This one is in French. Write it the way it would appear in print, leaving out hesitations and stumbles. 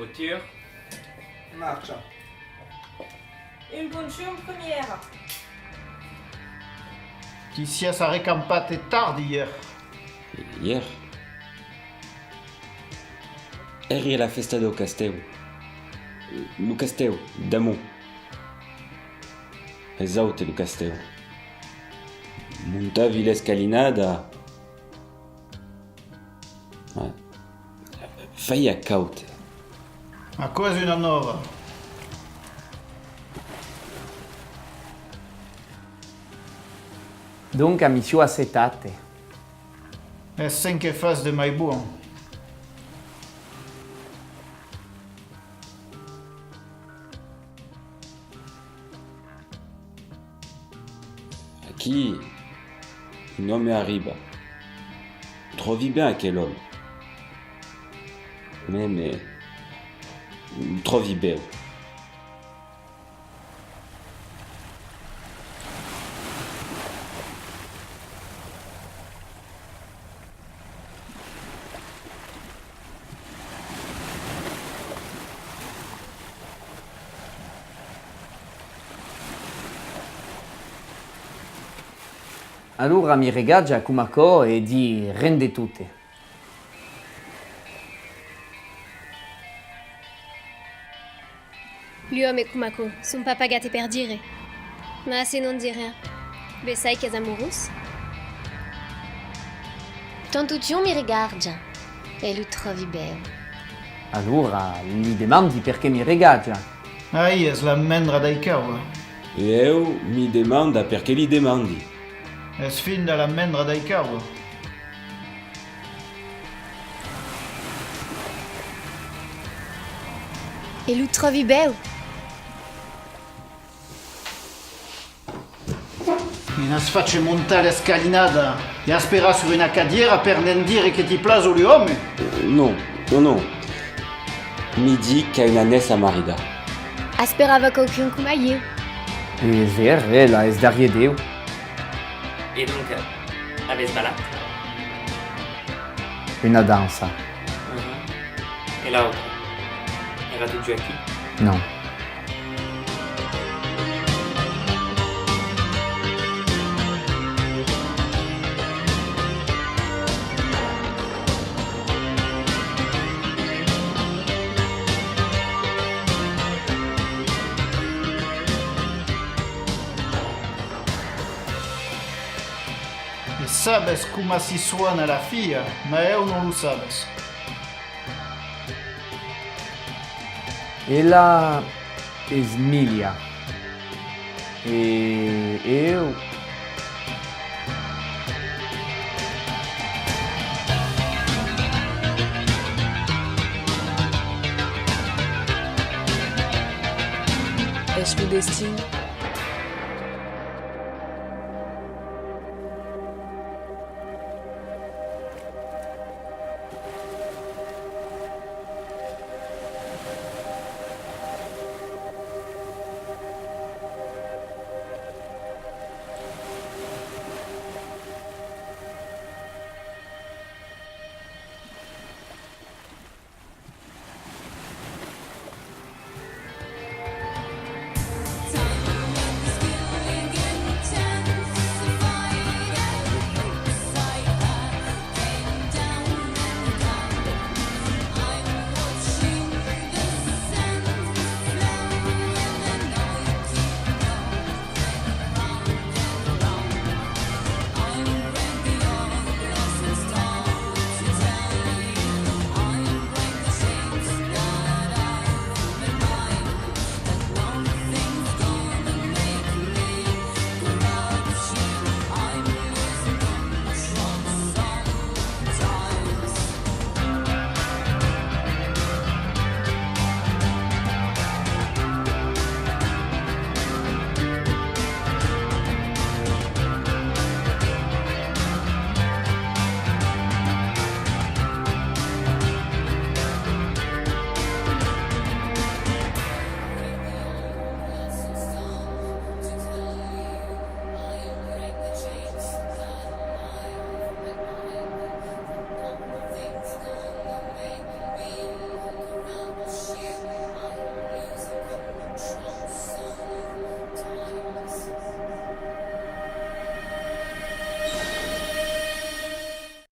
Voiture. Marcha. Une ponction première. Ti sias arrecampat tard hier. Hier? Eri la festa do casteu. No casteu, d'amor. Esaute do casteu. Montavi l'escalinada. Feia caute. Ma quasi una nova. Donc, amicio accetate. E sen che fas de mai buon. Aqui, il nome arriba. Trovi bien aquel homme. Mais, trovi bem. Allora mi regaggia Kumako e di rende tutte. L'uomo e Kumako sono pas pagati per dire. Ma se non dire, beh sai che è amorous? Tantuccio mi rigarda e lui trovi bene. Allora gli domandi perché mi regaggia. Ai, es la mendra dai cau. E eu mi demanda perché li demandi. Es fin da la mendra dai cau. E lui trovi bene. Mi nas face montare scalinada e aspera sur una cadiera per non dire che ti plaso gli uomini. Non. Mi di che è una nessa marida. Asperava qualcuno come io. E ver, la es darie deu. Et donc, avec balade. Una danza. Et l'autre, era tu giù qui. Non. E sabes come si suona la fia, ma eu non lo sabes. Ela esmilia. E eu... Est-ce le destin?